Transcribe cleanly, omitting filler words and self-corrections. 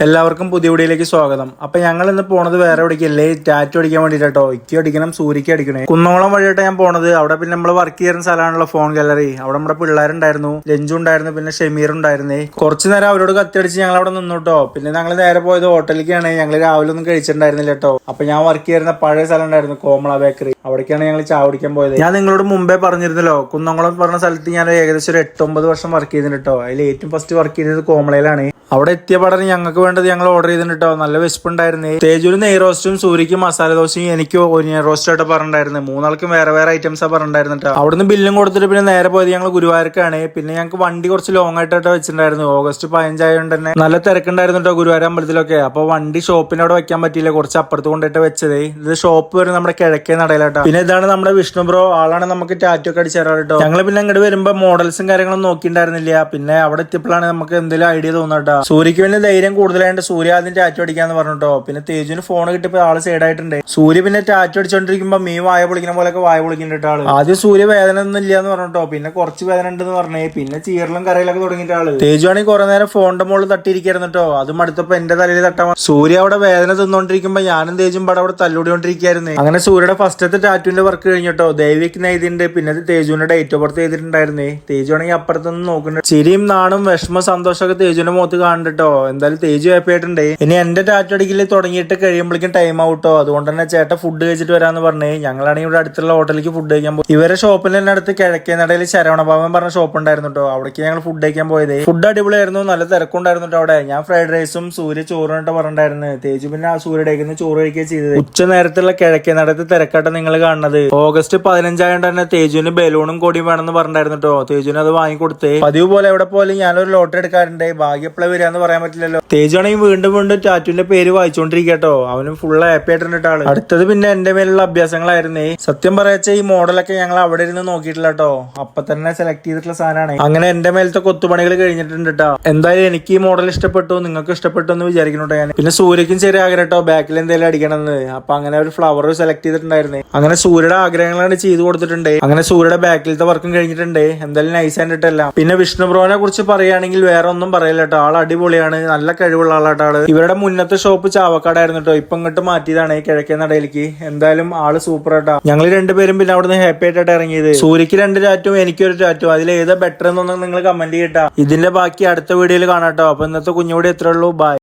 എല്ലാവർക്കും പുതിയ വീഡിയോയിലേക്ക് സ്വാഗതം. അപ്പൊ ഞങ്ങൾ ഇന്ന് പോണത് വേറെ എവിടേക്കല്ലേ, ടാറ്റു അടിക്കാൻ വേണ്ടിട്ടോ. ഇക്കി അടിക്കണം, സൂര്യക്ക് അടിക്കണേ. കുന്നോളം വഴിയായിട്ട് ഞാൻ പോണത്. അവിടെ പിന്നെ നമ്മൾ വർക്ക് ചെയ്യുന്ന സ്ഥലമാണല്ലോ ഫോൺ ഗാലറി. അവിടെ നമ്മുടെ പിള്ളേരുണ്ടായിരുന്നു, രഞ്ജു ഉണ്ടായിരുന്നു, പിന്നെ ഷമീർ ഉണ്ടായിരുന്നേ. കുറച്ചു നേരം അവരോട് കത്തിയടിച്ച് ഞങ്ങൾ അവിടെ നിന്നുട്ടോ. പിന്നെ ഞങ്ങൾ നേരെ പോയത് ഹോട്ടലിലേക്കാണ്. ഞങ്ങൾ രാവിലെ ഒന്നും കഴിച്ചിട്ടുണ്ടായിരുന്നില്ല കേട്ടോ. അപ്പൊ ഞാൻ വർക്ക് ചെയ്യുന്ന പഴയ സ്ഥലം ഉണ്ടായിരുന്നു, കോമള ബേക്കറി. അവിടേക്കാണ് ഞങ്ങൾ ചായ കുടിക്കാൻ പോയത്. ഞാൻ നിങ്ങളോട് മുമ്പേ പറഞ്ഞിരുന്നല്ലോ, കുന്നംകുളം പറഞ്ഞ സ്ഥലത്ത് ഞാൻ ഏകദേശം ഒരു 8-9 വർഷം വർക്ക് ചെയ്തിട്ടുണ്ട് കേട്ടോ. അതിൽ ഏറ്റവും ഫസ്റ്റ് വർക്ക് ചെയ്തത് കോമളയിലാണ്. അവിടെ എത്തിയ പടം ഞങ്ങൾക്ക് വേണ്ടത് ഞങ്ങൾ ഓർഡർ ചെയ്തിട്ടോ. നല്ല വിശപ്പുണ്ടായിരുന്നേ. തേജുവിന് നെയ് റോസ്റ്റും, സൂര്യക്ക് മസാല ദോശയും, എനിക്ക് ഒനിയൻ റോസ്റ്റും ആയിട്ട് പറഞ്ഞിട്ടുണ്ടായിരുന്നു. മൂന്നാൾക്കും വേറെ വേറെ ഐറ്റംസാ പറഞ്ഞിട്ടുണ്ടായിരുന്നു. അവിടുന്ന് ബില്ലും കൊടുത്തിട്ട് പിന്നെ നേരെ പോയത് ഞങ്ങൾ ഗുരുവായൂർക്കാണ്. പിന്നെ ഞങ്ങൾക്ക് വണ്ടി കുറച്ച് ലോങ് ആയിട്ടോ വെച്ചിട്ടുണ്ടായിരുന്നു. ഓഗസ്റ്റ് 15 ആയതുകൊണ്ട് തന്നെ നല്ല തിരക്കുണ്ടായിരുന്നു കേട്ടോ ഗുരുവായൂർ അമ്പലത്തിലൊക്കെ. അപ്പൊ വണ്ടി ഷോപ്പിന്റെ അവിടെ വെക്കാൻ പറ്റിയില്ല, കുറച്ച് അപ്പുറത്ത് കൊണ്ടിട്ട് വെച്ചത്. ഇത് ഷോപ്പ് വരും നമ്മുടെ കിഴക്കേ നടയിലാട്ടോ. പിന്നെ ഇതാണ് നമ്മുടെ വിഷ്ണു ബ്രോ. ആളാണ് നമുക്ക് ടാറ്റു ഒക്കെ അടിച്ചു തരാറ് കേട്ടോ. ഞങ്ങൾ പിന്നെ അങ്ങോട്ട് വരുമ്പോ മോഡൽസും കാര്യങ്ങളും നോക്കിയിട്ടുണ്ടായിരുന്നില്ല. പിന്നെ അവിടെ എത്തിയപ്പോഴാണ് നമുക്ക് എന്തെങ്കിലും ഐഡിയ തോന്നട്ടോ. സൂര്യക്ക് പിന്നെ ധൈര്യം കൂടുതലായിട്ട് സൂര്യ ആദ്യം ടാറ്റു അടിക്കാന്ന് പറഞ്ഞിട്ടോ. പിന്നെ തേജുവിന് ഫോൺ കിട്ടിയപ്പോ ആള് സൈഡ് ആയിട്ടുണ്ട്. സൂര്യ പിന്നെ ടാറ്റു അടിച്ചോണ്ടിരിക്കുമ്പോ വായ പൊളിക്കുന്ന പോലൊക്കെ വായ പൊളിക്കുന്നുണ്ട് ആള്. ആദ്യം സൂര്യ വേദന ഒന്നും ഇല്ലാന്ന് പറഞ്ഞിട്ടോ. പിന്നെ കുറച്ച് വേദന ഉണ്ടെന്ന് പറഞ്ഞേ. പിന്നെ ചീറലും കരയിലൊക്കെ തുടങ്ങിയിട്ട് ആള്. തേജു ആണെങ്കിൽ കുറെ നേരം ഫോണിന്റെ മുകളിൽ തട്ടിയിരിക്കായിരുന്നു കേട്ടോ. അതും അടുത്തപ്പോ എന്റെ തലയിൽ തട്ടാൻ. സൂര്യ അവിടെ വേദന തിന്നോണ്ടിരിക്കുമ്പോ ഞാനും തേജും പടം അവിടെ തല്ലുകൊണ്ടിരിക്കായിരുന്നു. അങ്ങനെ സൂര്യയുടെ ഫസ്റ്റത്തെ ടാറ്റുവിന്റെ വർക്ക് കഴിഞ്ഞിട്ടോ. ദേവിക്ക് എഴുതിയിട്ടുണ്ട്. പിന്നെ തേജുവിന്റെ ഡേറ്റ് ഓഫ് ബർത്ത് ചെയ്തിട്ടുണ്ടായിരുന്നേ. തേജു ആണെങ്കിൽ അപ്പുറത്തൊന്നും നോക്കുന്നുണ്ട്. ചിരിയും നാണും വിഷമ സന്തോഷമൊക്കെ തേജുവിന്റെ മുഖത്ത് കാണുന്നുട്ടോ. എന്തായാലും തേജു ഹാപ്പി ആയിട്ടുണ്ട്. ഇനി എന്റെ ടാറ്റു അടിക്കല് തുടങ്ങിയിട്ട് കഴിയുമ്പോഴേക്കും ടൈം ആവട്ടോ. അതുകൊണ്ട് തന്നെ ചേട്ടൻ ഫുഡ് കഴിച്ചിട്ട് വരാന്ന് പറഞ്ഞേ. ഞങ്ങളാണെങ്കിൽ ഇവിടെ അടുത്തുള്ള ഹോട്ടലിലേക്ക് ഫുഡ് കഴിക്കാൻ പോയി. ഇവരെ ഷോപ്പിൽ തന്നെ അടുത്ത് കിഴക്കേ നടയിൽ ശരവണഭവൻ പറഞ്ഞ ഷോപ്പ് ഉണ്ടായിരുന്നു കേട്ടോ. അവിടേക്ക് ഞങ്ങൾ ഫുഡ് കഴിക്കാൻ പോയത്. ഫുഡ് അടിപൊളിയായിരുന്നു, നല്ല തിരക്കുണ്ടായിരുന്നു കേട്ടോ അവിടെ. ഞാൻ ഫ്രൈഡ് റൈസും സൂര്യ ചോറും ഇട്ട് പറഞ്ഞിട്ടുണ്ടായിരുന്നു. തേജു പിന്നെ ആ സൂര്യയുടെ ചോറ് കഴിക്കുക ചെയ്തത്. ഉച്ച നേരത്തുള്ള കിഴക്കേ നടത്ത് തിരക്കാട്ടം നിങ്ങൾ കാണുന്നത്. ഓഗസ്റ്റ് 15 ആയതുകൊണ്ട് തന്നെ തേജുവിന് ബലൂണും കൊടിയും വേണമെന്ന് പറഞ്ഞിട്ടുണ്ടായിരുന്നു കേട്ടോ. തേജുവിന് അത് വാങ്ങിക്കൊടുത്തേ. പതിവ് പോലെ എവിടെ പോലെ ഞാനൊരു ലോട്ടറി എടുക്കാറുണ്ട്. ഭാഗ്യപ്പള വരികയെന്ന് പറയാൻ പറ്റില്ലല്ലോ. തേജു ആണെങ്കിൽ വീണ്ടും വീണ്ടും ടാറ്റുവിന്റെ പേര് വായിച്ചോണ്ടിരിക്കട്ടോ. അവനും ഫുള്ള് ഹാപ്പി ആയിട്ടുണ്ട് ആള്. അടുത്തത് പിന്നെ എന്റെ മേലുള്ള അഭ്യാസങ്ങളായിരുന്നേ. സത്യം പറയാച്ച ഈ മോഡലൊക്കെ ഞങ്ങൾ അവിടെ ഇരുന്ന് നോക്കിയിട്ടില്ല കേട്ടോ. അപ്പൊ തന്നെ സെലക്ട് ചെയ്തിട്ടുള്ള സാധനമാണ്. അങ്ങനെ എന്റെ മേലത്തെ കൊത്തുപണികൾ കഴിഞ്ഞിട്ടുണ്ട് കേട്ടോ. എന്തായാലും എനിക്ക് ഈ മോഡൽ ഇഷ്ടപ്പെട്ടു, നിങ്ങൾക്ക് ഇഷ്ടപ്പെട്ടു എന്ന് വിചാരിക്കുന്നുണ്ടോ ഞാൻ. പിന്നെ സൂര്യക്കും ചെറിയ ആഗ്രഹം കേട്ടോ, ബാക്കിൽ എന്തെങ്കിലും അടിക്കണമെന്ന്. അപ്പൊ അങ്ങനെ ഒരു ഫ്ലവർ സെലക്ട് ചെയ്തിട്ടുണ്ടായിരുന്നേ. അങ്ങനെ സൂര്യയുടെ ആഗ്രഹങ്ങളാണ് ചെയ്ത് കൊടുത്തിട്ടുണ്ട്. അങ്ങനെ സൂര്യയുടെ ബാക്കിലത്തെ വർക്കും കഴിഞ്ഞിട്ടുണ്ട്. എന്തായാലും നൈസ് ആയിട്ടല്ല. പിന്നെ വിഷ്ണു ബ്രോനെ കുറിച്ച് പറയുകയാണെങ്കിൽ വേറെ ഒന്നും പറയില്ല കേട്ടോ. ആൾ അടിപൊളിയാണ്, നല്ല കഴിവുള്ള ആളാട്ടോ ആള്. ഇവരുടെ മുന്നത്തെ ഷോപ്പ് ചാവക്കാടായിരുന്നു കേട്ടോ. ഇപ്പൊ ഇങ്ങോട്ട് മാറ്റിയതാണ് കിഴക്കേ നടയിലേക്ക്. എന്തായാലും ആള് സൂപ്പർ ആട്ടാ. ഞങ്ങൾ രണ്ടുപേരും പിന്നെ അവിടുന്ന് ഹാപ്പി ആയിട്ടാണ് ഇറങ്ങിയത്. സൂര്യക്ക് 2 ടാറ്റും എനിക്കൊരു ടാറ്റു. അതിൽ ഏതാ ബെറ്റർ എന്നൊന്നും നിങ്ങൾ കമന്റ് ചെയ്യട്ടാ. ഇതിന്റെ ബാക്കി അടുത്ത വീഡിയോയിൽ കാണാട്ടോ. അപ്പൊ ഇന്നത്തെ കുഞ്ഞുകൂടി എത്ര ഉള്ളൂ. ബൈ.